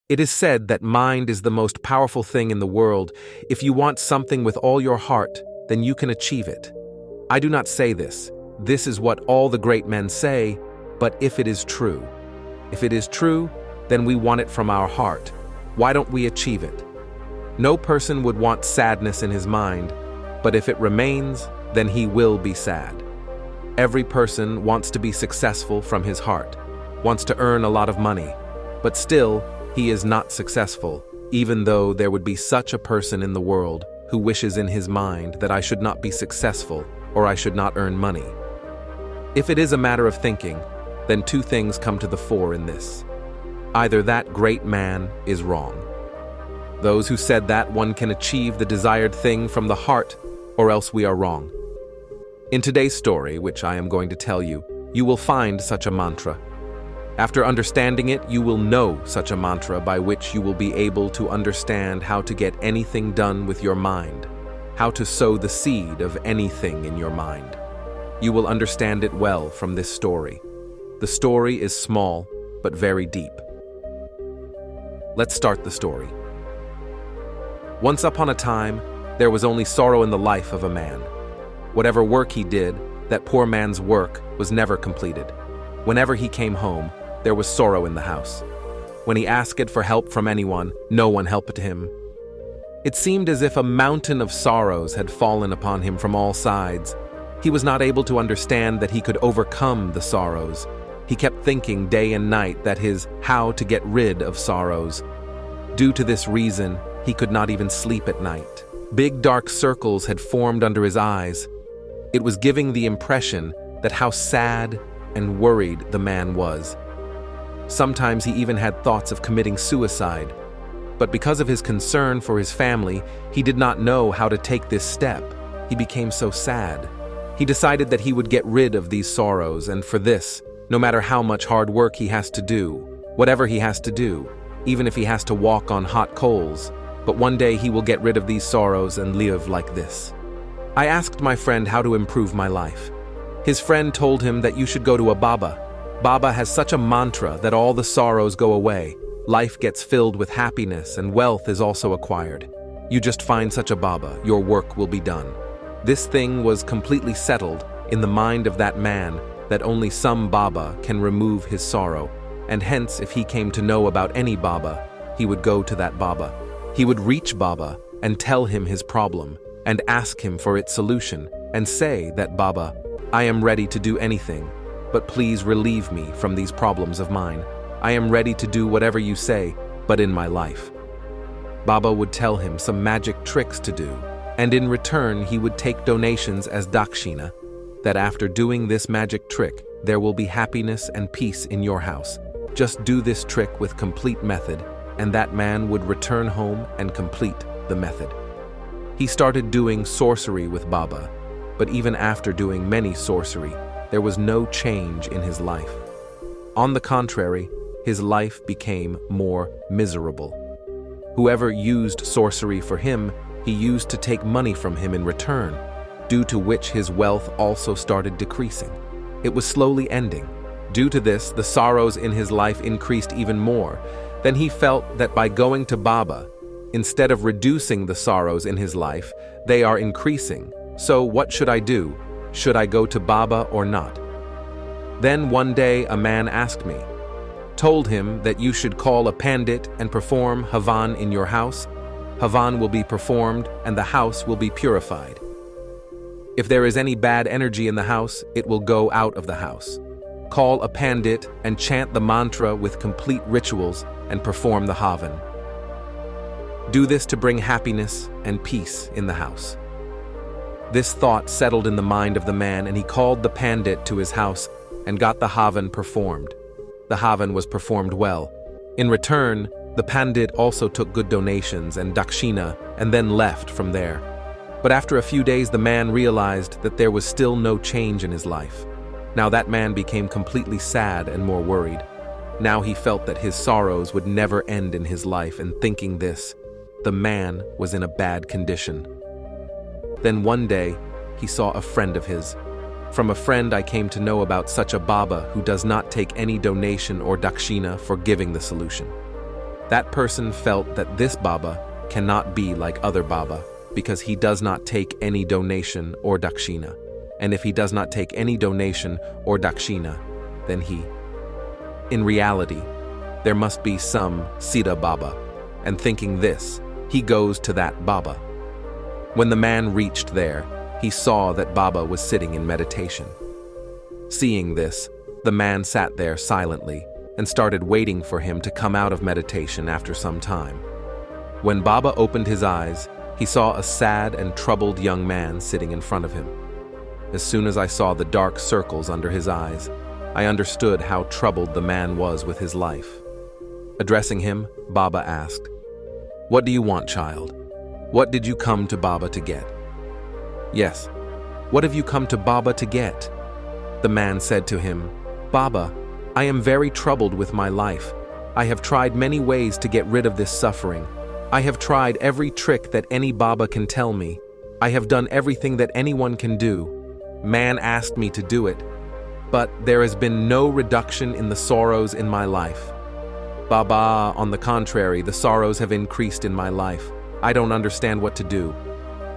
It is said that mind is the most powerful thing in the world. If you want something with all your heart, then you can achieve it. I do not say this. This is what all the great men say, but if it is true, then we want it from our heart. Why don't we achieve it? No person would want sadness in his mind, but if it remains, then he will be sad. Every person wants to be successful from his heart, wants to earn a lot of money, but still, he is not successful, even though there would be such a person in the world who wishes in his mind that I should not be successful or I should not earn money. If it is a matter of thinking, then two things come to the fore in this. Either that great man is wrong. Those who said that one can achieve the desired thing from the heart, or else we are wrong. In today's story, which I am going to tell you, you will find such a mantra. After understanding it, you will know such a mantra by which you will be able to understand how to get anything done with your mind, how to sow the seed of anything in your mind. You will understand it well from this story. The story is small, but very deep. Let's start the story. Once upon a time, there was only sorrow in the life of a man. Whatever work he did, that poor man's work was never completed. Whenever he came home, there was sorrow in the house. When he asked for help from anyone, no one helped him. It seemed as if a mountain of sorrows had fallen upon him from all sides. He was not able to understand that he could overcome the sorrows. He kept thinking day and night that how to get rid of sorrows. Due to this reason, he could not even sleep at night. Big dark circles had formed under his eyes. It was giving the impression that how sad and worried the man was. Sometimes he even had thoughts of committing suicide. But because of his concern for his family, he did not know how to take this step. He became so sad. He decided that he would get rid of these sorrows, and for this, no matter how much hard work he has to do, whatever he has to do, even if he has to walk on hot coals, but one day he will get rid of these sorrows and live like this. I asked my friend how to improve my life. His friend told him that you should go to a Baba. Baba has such a mantra that all the sorrows go away. Life gets filled with happiness and wealth is also acquired. You just find such a Baba, your work will be done. This thing was completely settled in the mind of that man that only some Baba can remove his sorrow, and hence if he came to know about any Baba, he would go to that Baba. He would reach Baba and tell him his problem and ask him for its solution and say that Baba, I am ready to do anything, but please relieve me from these problems of mine. I am ready to do whatever you say, but in my life. Baba would tell him some magic tricks to do, and in return he would take donations as dakshina, that after doing this magic trick, there will be happiness and peace in your house. Just do this trick with complete method, and that man would return home and complete the method. He started doing sorcery with Baba, but even after doing many sorcery, there was no change in his life. On the contrary, his life became more miserable. Whoever used sorcery for him, he used to take money from him in return, due to which his wealth also started decreasing. It was slowly ending. Due to this, the sorrows in his life increased even more. Then he felt that by going to Baba, instead of reducing the sorrows in his life, they are increasing. So what should I do? Should I go to Baba or not? Then one day a man asked me, told him that you should call a pandit and perform Havan in your house. Havan will be performed and the house will be purified. If there is any bad energy in the house, it will go out of the house. Call a pandit and chant the mantra with complete rituals and perform the Havan. Do this to bring happiness and peace in the house. This thought settled in the mind of the man, and he called the pandit to his house and got the Havan performed. The Havan was performed well. In return, the pandit also took good donations and dakshina and then left from there. But after a few days, the man realized that there was still no change in his life. Now that man became completely sad and more worried. Now he felt that his sorrows would never end in his life, and thinking this, the man was in a bad condition. Then one day, he saw a friend of his. From a friend I came to know about such a Baba who does not take any donation or dakshina for giving the solution. That person felt that this Baba cannot be like other Baba because he does not take any donation or dakshina. And if he does not take any donation or dakshina, then in reality, there must be some Siddha Baba. And thinking this, he goes to that Baba. When the man reached there, he saw that Baba was sitting in meditation. Seeing this, the man sat there silently and started waiting for him to come out of meditation after some time. When Baba opened his eyes, he saw a sad and troubled young man sitting in front of him. As soon as I saw the dark circles under his eyes, I understood how troubled the man was with his life. Addressing him, Baba asked, "What do you want, child? What did you come to Baba to get?" "Yes, what have you come to Baba to get?" The man said to him, "Baba, I am very troubled with my life. I have tried many ways to get rid of this suffering. I have tried every trick that any Baba can tell me. I have done everything that anyone can do. Man asked me to do it, but there has been no reduction in the sorrows in my life. Baba, on the contrary, the sorrows have increased in my life. I don't understand what to do.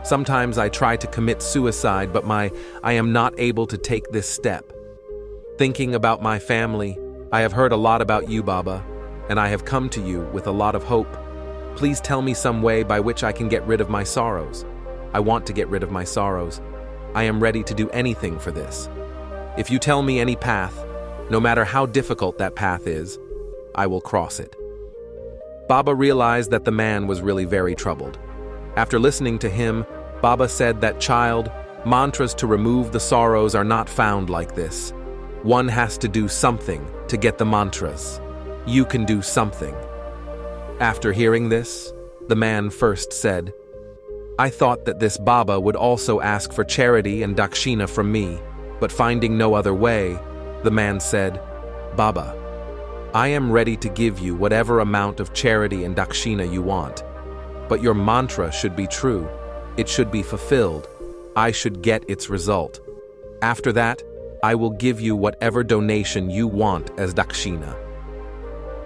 Sometimes I try to commit suicide, but I am not able to take this step. Thinking about my family, I have heard a lot about you, Baba, and I have come to you with a lot of hope. Please tell me some way by which I can get rid of my sorrows. I want to get rid of my sorrows. I am ready to do anything for this. If you tell me any path, no matter how difficult that path is, I will cross it." Baba realized that the man was really very troubled. After listening to him, Baba said that, "Child, mantras to remove the sorrows are not found like this. One has to do something to get the mantras. You can do something." After hearing this, the man first said, "I thought that this Baba would also ask for charity and dakshina from me, but finding no other way, the man said, 'Baba, I am ready to give you whatever amount of charity and dakshina you want, but your mantra should be true. It should be fulfilled. I should get its result. After that, I will give you whatever donation you want as dakshina.'"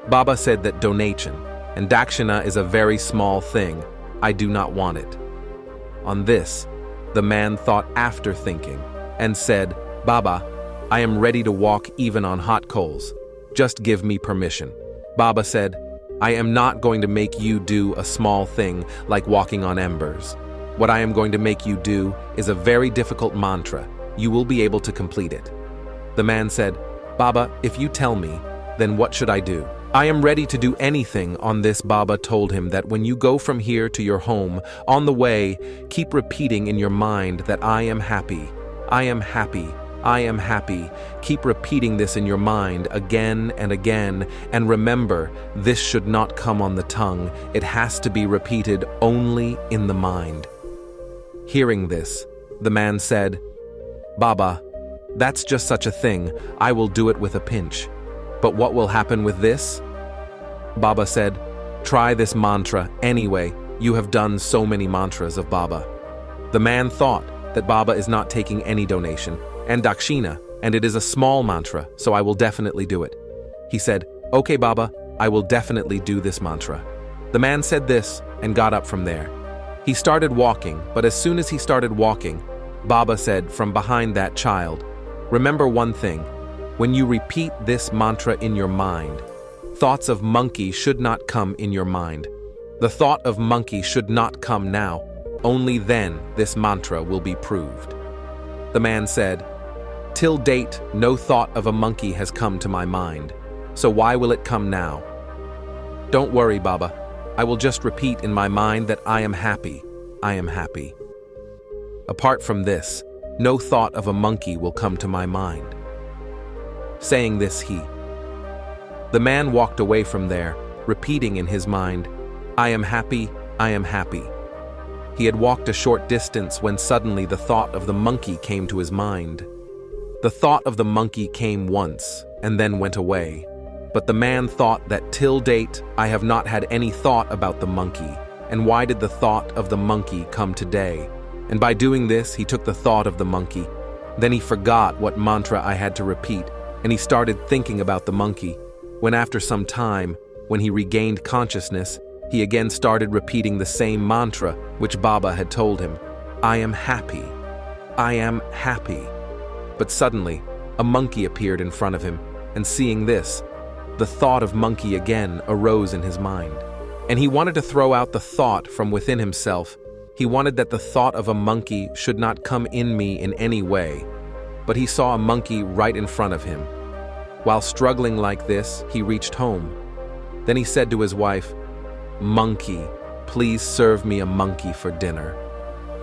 Baba said that donation and dakshina is a very small thing. I do not want it. On this, the man thought after thinking and said, "Baba, I am ready to walk even on hot coals. Just give me permission." Baba said, "I am not going to make you do a small thing like walking on embers. What I am going to make you do is a very difficult mantra. You will be able to complete it." The man said, "Baba, if you tell me, then what should I do?" "I am ready to do anything." On this, Baba told him that when you go from here to your home, on the way, keep repeating in your mind that I am happy, I am happy, I am happy. Keep repeating this in your mind again and again, and remember, this should not come on the tongue. It has to be repeated only in the mind. Hearing this, the man said, "Baba, that's just such a thing. I will do it with a pinch. But what will happen with this?" Baba said, "Try this mantra anyway. You have done so many mantras of Baba." The man thought that Baba is not taking any donation and dakshina, and it is a small mantra, so I will definitely do it. He said, "Okay, Baba, I will definitely do this mantra." The man said this and got up from there. He started walking, but as soon as he started walking, Baba said from behind that child, "Remember one thing. When you repeat this mantra in your mind, thoughts of monkey should not come in your mind. The thought of monkey should not come now. Only then this mantra will be proved." The man said, "Till date, no thought of a monkey has come to my mind. So why will it come now?" "Don't worry, Baba. I will just repeat in my mind that I am happy. I am happy. Apart from this, no thought of a monkey will come to my mind." Saying this, the man walked away from there, repeating in his mind, "I am happy, I am happy." He had walked a short distance when suddenly the thought of the monkey came to his mind. The thought of the monkey came once and then went away. But the man thought that till date I have not had any thought about the monkey, and why did the thought of the monkey come today? And by doing this, he took the thought of the monkey. Then he forgot what mantra I had to repeat, and he started thinking about the monkey, when after some time, When he regained consciousness, he again started repeating the same mantra which Baba had told him. I am happy. I am happy. But suddenly, a monkey appeared in front of him, and seeing this, the thought of monkey again arose in his mind. And he wanted to throw out the thought from within himself. He wanted that the thought of a monkey should not come in me in any way. But he saw a monkey right in front of him. While struggling like this, he reached home. Then he said to his wife, Monkey, please serve me a monkey for dinner.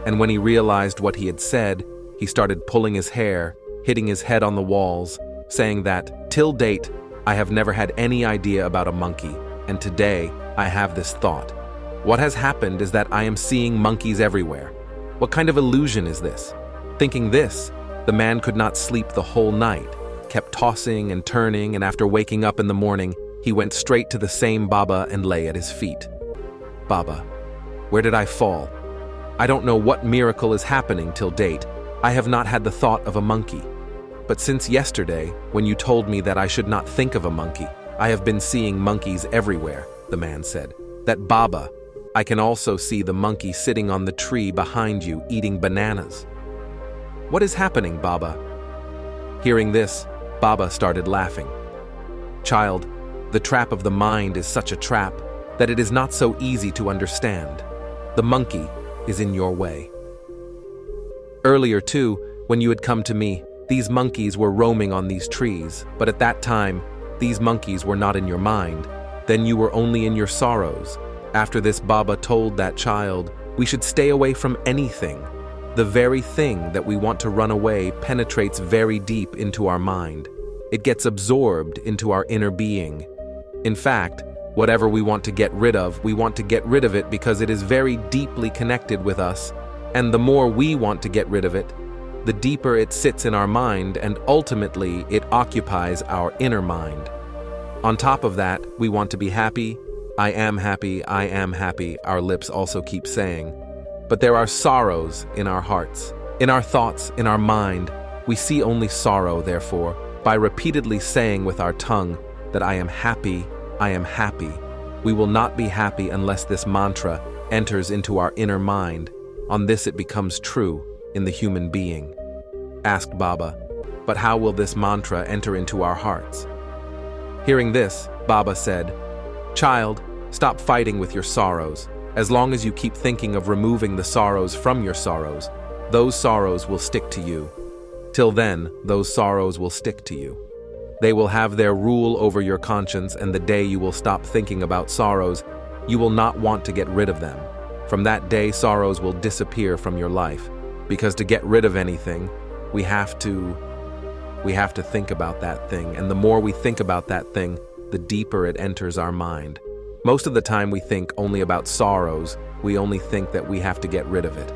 And when he realized what he had said, he started pulling his hair, hitting his head on the walls, saying that, till date, I have never had any idea about a monkey, and today I have this thought. What has happened is that I am seeing monkeys everywhere. What kind of illusion is this? Thinking this, the man could not sleep the whole night, kept tossing and turning, and after waking up in the morning, he went straight to the same Baba and lay at his feet. Baba, where did I fall? I don't know what miracle is happening till date. I have not had the thought of a monkey. But since yesterday, when you told me that I should not think of a monkey, I have been seeing monkeys everywhere, the man said. That Baba, I can also see the monkey sitting on the tree behind you eating bananas. What is happening, Baba? Hearing this, Baba started laughing. Child, the trap of the mind is such a trap that it is not so easy to understand. The monkey is in your way. Earlier too, when you had come to me, these monkeys were roaming on these trees, but at that time, these monkeys were not in your mind. Then you were only in your sorrows. After this, Baba told that child, we should stay away from anything. The very thing that we want to run away penetrates very deep into our mind. It gets absorbed into our inner being. In fact, whatever we want to get rid of, we want to get rid of it because it is very deeply connected with us, and the more we want to get rid of it, the deeper it sits in our mind, and ultimately it occupies our inner mind. On top of that, we want to be happy. I am happy, our lips also keep saying. But there are sorrows in our hearts, in our thoughts, in our mind. We see only sorrow, therefore, by repeatedly saying with our tongue that I am happy, we will not be happy unless this mantra enters into our inner mind. On this it becomes true in the human being. Asked Baba, but how will this mantra enter into our hearts? Hearing this, Baba said, Child, stop fighting with your sorrows. As long as you keep thinking of removing the sorrows from your sorrows, those sorrows will stick to you. Till then, those sorrows will stick to you. They will have their rule over your conscience, and the day you will stop thinking about sorrows, you will not want to get rid of them. From that day, sorrows will disappear from your life. Because to get rid of anything, we have to think about that thing, and the more we think about that thing, the deeper it enters our mind. Most of the time we think only about sorrows, we only think that we have to get rid of it.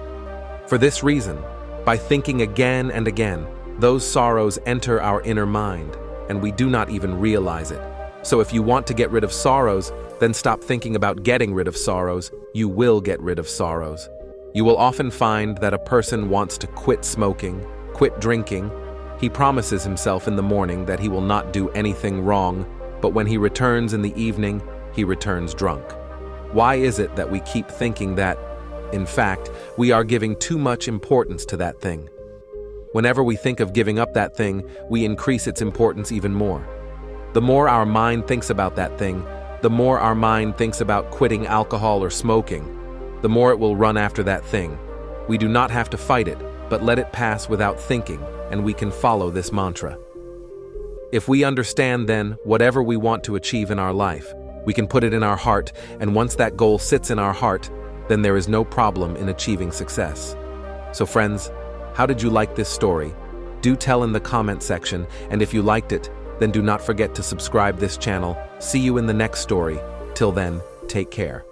For this reason, by thinking again and again, those sorrows enter our inner mind, and we do not even realize it. So if you want to get rid of sorrows, then stop thinking about getting rid of sorrows. You will get rid of sorrows. You will often find that a person wants to quit smoking, quit drinking. He promises himself in the morning that he will not do anything wrong, but when he returns in the evening, he returns drunk. Why is it that we keep thinking that, in fact, we are giving too much importance to that thing? Whenever we think of giving up that thing, we increase its importance even more. The more our mind thinks about that thing, the more our mind thinks about quitting alcohol or smoking, the more it will run after that thing. We do not have to fight it, but let it pass without thinking, and we can follow this mantra. If we understand then whatever we want to achieve in our life, we can put it in our heart, and once that goal sits in our heart, then there is no problem in achieving success. So friends, how did you like this story? Do tell in the comment section, and if you liked it, then do not forget to subscribe this channel. See you in the next story. Till then, take care.